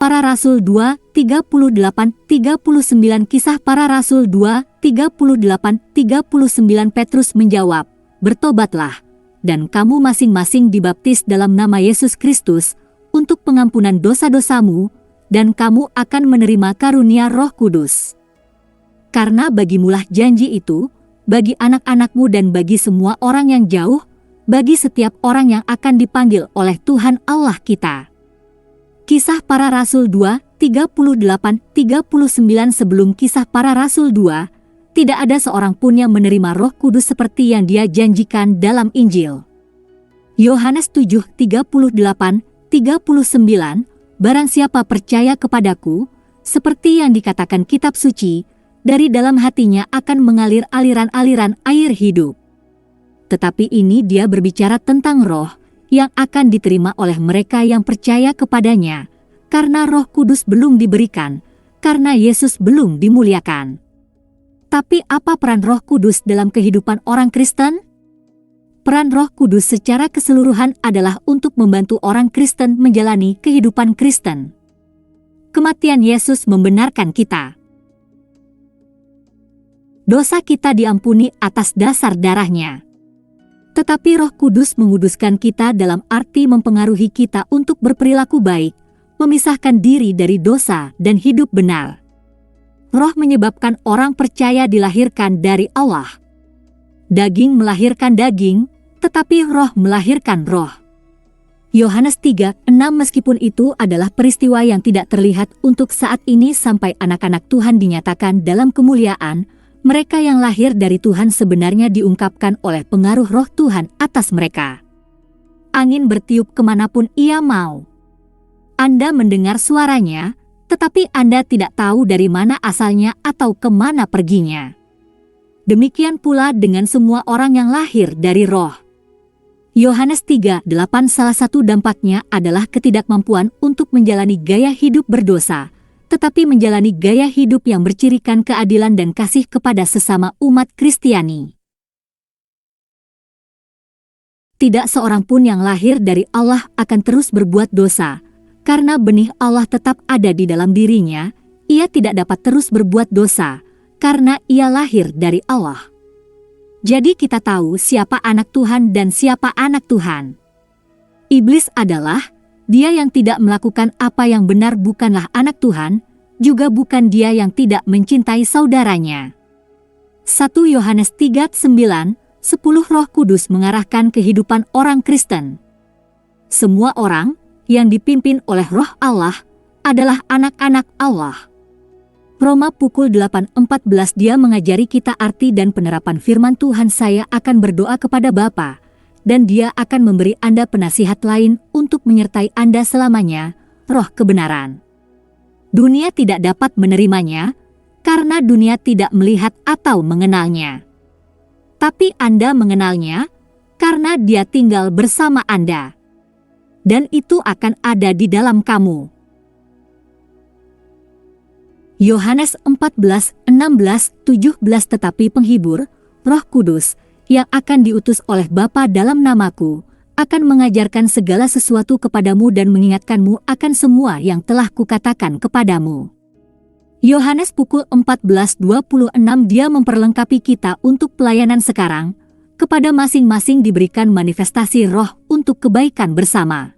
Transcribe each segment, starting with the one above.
Para Rasul 2, 38-39. Kisah Para Rasul 2, 38-39. Petrus menjawab, "Bertobatlah, dan kamu masing-masing dibaptis dalam nama Yesus Kristus untuk pengampunan dosa-dosamu, dan kamu akan menerima karunia Roh Kudus. Karena bagimulah janji itu, bagi anak-anakmu dan bagi semua orang yang jauh, bagi setiap orang yang akan dipanggil oleh Tuhan Allah kita." Kisah Para Rasul 2, 38-39. Sebelum Kisah Para Rasul 2, tidak ada seorang pun yang menerima Roh Kudus seperti yang Dia janjikan dalam Injil. Yohanes 7, 38-39. Barang siapa percaya kepadaku, seperti yang dikatakan kitab suci, dari dalam hatinya akan mengalir aliran-aliran air hidup. Tetapi ini Dia berbicara tentang Roh yang akan diterima oleh mereka yang percaya kepadanya, karena Roh Kudus belum diberikan, karena Yesus belum dimuliakan. Tapi apa peran Roh Kudus dalam kehidupan orang Kristen? Peran Roh Kudus secara keseluruhan adalah untuk membantu orang Kristen menjalani kehidupan Kristen. Kematian Yesus membenarkan kita. Dosa kita diampuni atas dasar darah-Nya. Tetapi Roh Kudus menguduskan kita dalam arti mempengaruhi kita untuk berperilaku baik, memisahkan diri dari dosa dan hidup benar. Roh menyebabkan orang percaya dilahirkan dari Allah. Daging melahirkan daging, tetapi Roh melahirkan roh. Yohanes 3:6. Meskipun itu adalah peristiwa yang tidak terlihat untuk saat ini sampai anak-anak Tuhan dinyatakan dalam kemuliaan, mereka yang lahir dari Tuhan sebenarnya diungkapkan oleh pengaruh Roh Tuhan atas mereka. Angin bertiup kemanapun ia mau. Anda mendengar suaranya, tetapi Anda tidak tahu dari mana asalnya atau kemana perginya. Demikian pula dengan semua orang yang lahir dari Roh. Yohanes 3:8. Salah satu dampaknya adalah ketidakmampuan untuk menjalani gaya hidup berdosa, tetapi menjalani gaya hidup yang bercirikan keadilan dan kasih kepada sesama umat Kristiani. Tidak seorang pun yang lahir dari Allah akan terus berbuat dosa, karena benih Allah tetap ada di dalam dirinya. Ia tidak dapat terus berbuat dosa, karena ia lahir dari Allah. Jadi kita tahu siapa anak Tuhan dan siapa anak Tuhan. Iblis adalah dia yang tidak melakukan apa yang benar, bukanlah anak Tuhan, juga bukan dia yang tidak mencintai saudaranya. 1 Yohanes 3:9-10. Roh Kudus mengarahkan kehidupan orang Kristen. Semua orang yang dipimpin oleh Roh Allah adalah anak-anak Allah. Roma 8:14. Dia mengajari kita arti dan penerapan firman Tuhan. Saya akan berdoa kepada Bapa, dan Dia akan memberi Anda penasihat lain untuk menyertai Anda selamanya, Roh kebenaran. Dunia tidak dapat menerimanya, karena dunia tidak melihat atau mengenalnya. Tapi Anda mengenalnya, karena Dia tinggal bersama Anda. Dan itu akan ada di dalam kamu. Yohanes 14:16-17. Tetapi penghibur, Roh Kudus, yang akan diutus oleh Bapa dalam namaku, akan mengajarkan segala sesuatu kepadamu dan mengingatkanmu akan semua yang telah kukatakan kepadamu. Yohanes 14:26. Dia memperlengkapi kita untuk pelayanan sekarang. Kepada masing-masing diberikan manifestasi Roh untuk kebaikan bersama.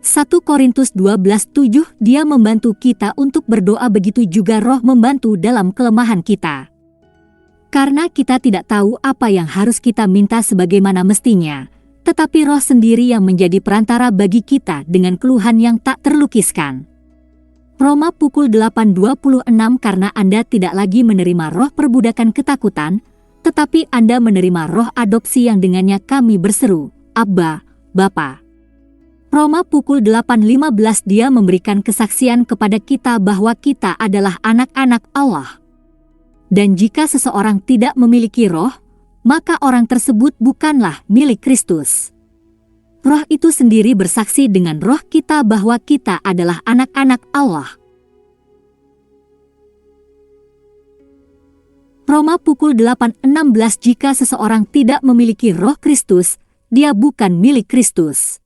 1 Korintus 12:7. Dia membantu kita untuk berdoa, begitu juga Roh membantu dalam kelemahan kita. Karena kita tidak tahu apa yang harus kita minta sebagaimana mestinya, tetapi Roh sendiri yang menjadi perantara bagi kita dengan keluhan yang tak terlukiskan. Roma 8:26. Karena Anda tidak lagi menerima roh perbudakan ketakutan, tetapi Anda menerima Roh adopsi yang dengannya kami berseru, Abba, Bapa. Roma 8:15. Dia memberikan kesaksian kepada kita bahwa kita adalah anak-anak Allah. Dan jika seseorang tidak memiliki Roh, maka orang tersebut bukanlah milik Kristus. Roh itu sendiri bersaksi dengan roh kita bahwa kita adalah anak-anak Allah. Roma 8:16. Jika seseorang tidak memiliki Roh Kristus, dia bukan milik Kristus.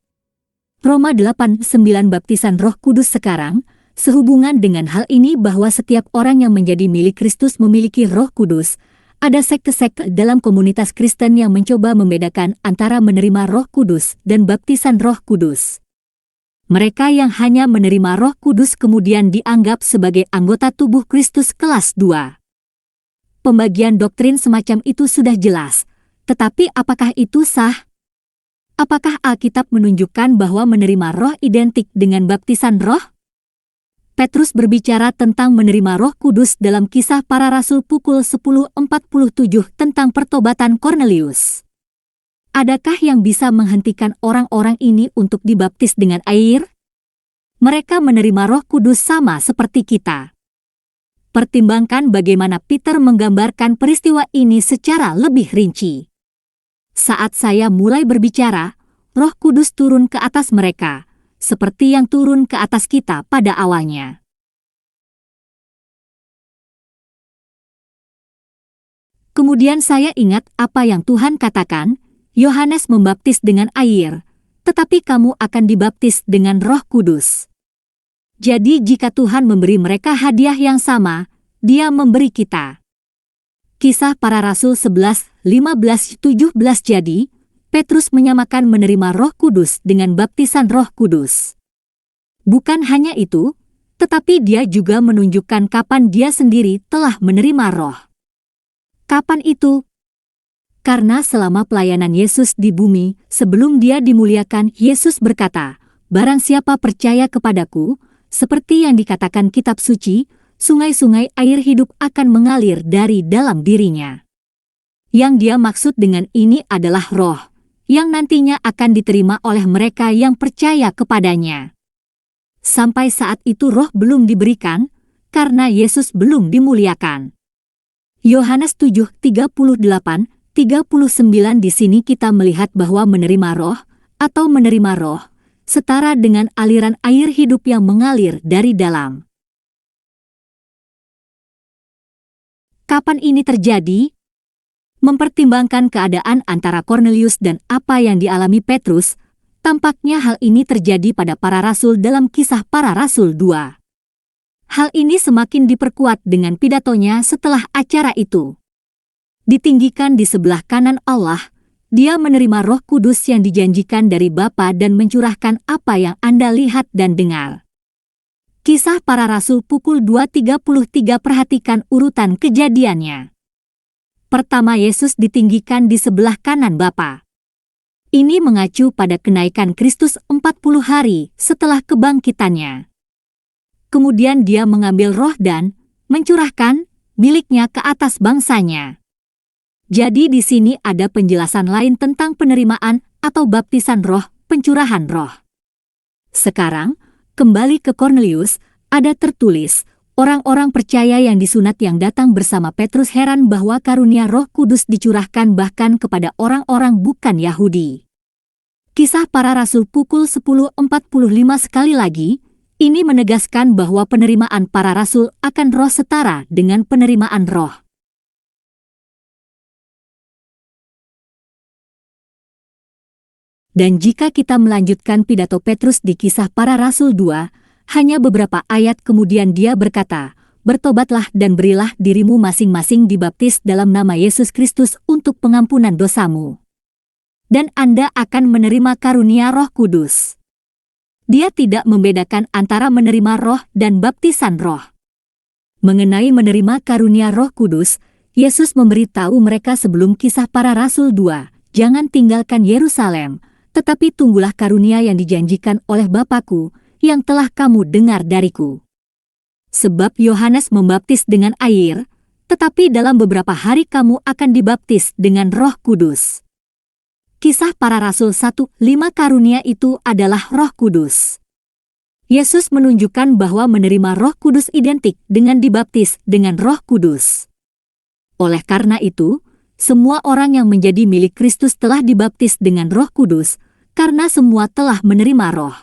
Roma 8:9. Baptisan Roh Kudus sekarang, Sehubungan dengan hal ini bahwa setiap orang yang menjadi milik Kristus memiliki Roh Kudus, ada sekte-sekte dalam komunitas Kristen yang mencoba membedakan antara menerima Roh Kudus dan baptisan Roh Kudus. Mereka yang hanya menerima Roh Kudus kemudian dianggap sebagai anggota tubuh Kristus kelas 2. Pembagian doktrin semacam itu sudah jelas, tetapi apakah itu sah? Apakah Alkitab menunjukkan bahwa menerima Roh identik dengan baptisan Roh? Petrus berbicara tentang menerima Roh Kudus dalam Kisah Para Rasul pukul 10.47 tentang pertobatan Kornelius. Adakah yang bisa menghentikan orang-orang ini untuk dibaptis dengan air? Mereka menerima Roh Kudus sama seperti kita. Pertimbangkan bagaimana Peter menggambarkan peristiwa ini secara lebih rinci. Saat saya mulai berbicara, Roh Kudus turun ke atas mereka, seperti yang turun ke atas kita pada awalnya. Kemudian saya ingat apa yang Tuhan katakan, Yohanes membaptis dengan air, tetapi kamu akan dibaptis dengan Roh Kudus. Jadi jika Tuhan memberi mereka hadiah yang sama, Dia memberi kita. Kisah Para Rasul 11, 15, 17. Jadi, Petrus menyamakan menerima Roh Kudus dengan baptisan Roh Kudus. Bukan hanya itu, tetapi dia juga menunjukkan kapan dia sendiri telah menerima Roh. Kapan itu? Karena selama pelayanan Yesus di bumi, sebelum dia dimuliakan, Yesus berkata, "Barang siapa percaya kepadaku, seperti yang dikatakan kitab suci, sungai-sungai air hidup akan mengalir dari dalam dirinya." Yang dia maksud dengan ini adalah Roh, yang nantinya akan diterima oleh mereka yang percaya kepadanya. Sampai saat itu Roh belum diberikan, karena Yesus belum dimuliakan. Yohanes 7:38-39 di sini kita melihat bahwa menerima Roh, atau menerima Roh, setara dengan aliran air hidup yang mengalir dari dalam. Kapan ini terjadi? Mempertimbangkan keadaan antara Kornelius dan apa yang dialami Petrus, tampaknya hal ini terjadi pada para rasul dalam Kisah Para Rasul 2. Hal ini semakin diperkuat dengan pidatonya setelah acara itu. Ditinggikan di sebelah kanan Allah, dia menerima Roh Kudus yang dijanjikan dari Bapa dan mencurahkan apa yang Anda lihat dan dengar. Kisah Para Rasul pukul 2.33. Perhatikan urutan kejadiannya. Pertama, Yesus ditinggikan di sebelah kanan Bapa. Ini mengacu pada kenaikan Kristus 40 hari setelah kebangkitannya. Kemudian dia mengambil Roh dan mencurahkan miliknya ke atas bangsanya. Jadi di sini ada penjelasan lain tentang penerimaan atau baptisan Roh, pencurahan Roh. Sekarang, kembali ke Kornelius, ada tertulis, orang-orang percaya yang disunat yang datang bersama Petrus heran bahwa karunia Roh Kudus dicurahkan bahkan kepada orang-orang bukan Yahudi. Kisah Para Rasul pukul 10.45. Sekali lagi, ini menegaskan bahwa penerimaan para rasul akan Roh setara dengan penerimaan Roh. Dan jika kita melanjutkan pidato Petrus di Kisah Para Rasul 2, hanya beberapa ayat kemudian dia berkata, "Bertobatlah dan berilah dirimu masing-masing dibaptis dalam nama Yesus Kristus untuk pengampunan dosamu. Dan Anda akan menerima karunia Roh Kudus." Dia tidak membedakan antara menerima Roh dan baptisan Roh. Mengenai menerima karunia Roh Kudus, Yesus memberitahu mereka sebelum Kisah Para Rasul 2, "Jangan tinggalkan Yerusalem, tetapi tunggulah karunia yang dijanjikan oleh Bapa-Ku, yang telah kamu dengar dariku. Sebab Yohanes membaptis dengan air, tetapi dalam beberapa hari kamu akan dibaptis dengan Roh Kudus." Kisah Para Rasul 1:5. Karunia itu adalah Roh Kudus. Yesus menunjukkan bahwa menerima Roh Kudus identik dengan dibaptis dengan Roh Kudus. Oleh karena itu, semua orang yang menjadi milik Kristus telah dibaptis dengan Roh Kudus, karena semua telah menerima Roh.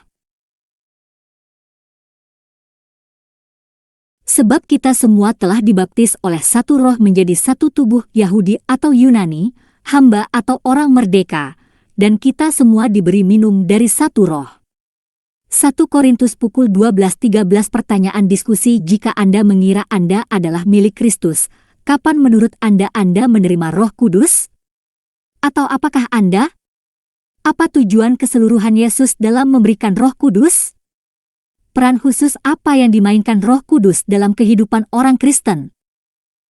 Sebab kita semua telah dibaptis oleh satu Roh menjadi satu tubuh, Yahudi atau Yunani, hamba atau orang merdeka, dan kita semua diberi minum dari satu Roh. 1 Korintus pukul 12.13 pertanyaan diskusi jika Anda mengira Anda adalah milik Kristus, kapan menurut Anda menerima Roh Kudus? Atau apakah Anda? Apa tujuan keseluruhan Yesus dalam memberikan Roh Kudus? Peran khusus apa yang dimainkan Roh Kudus dalam kehidupan orang Kristen?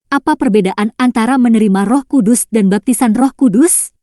Apa perbedaan antara menerima Roh Kudus dan baptisan Roh Kudus?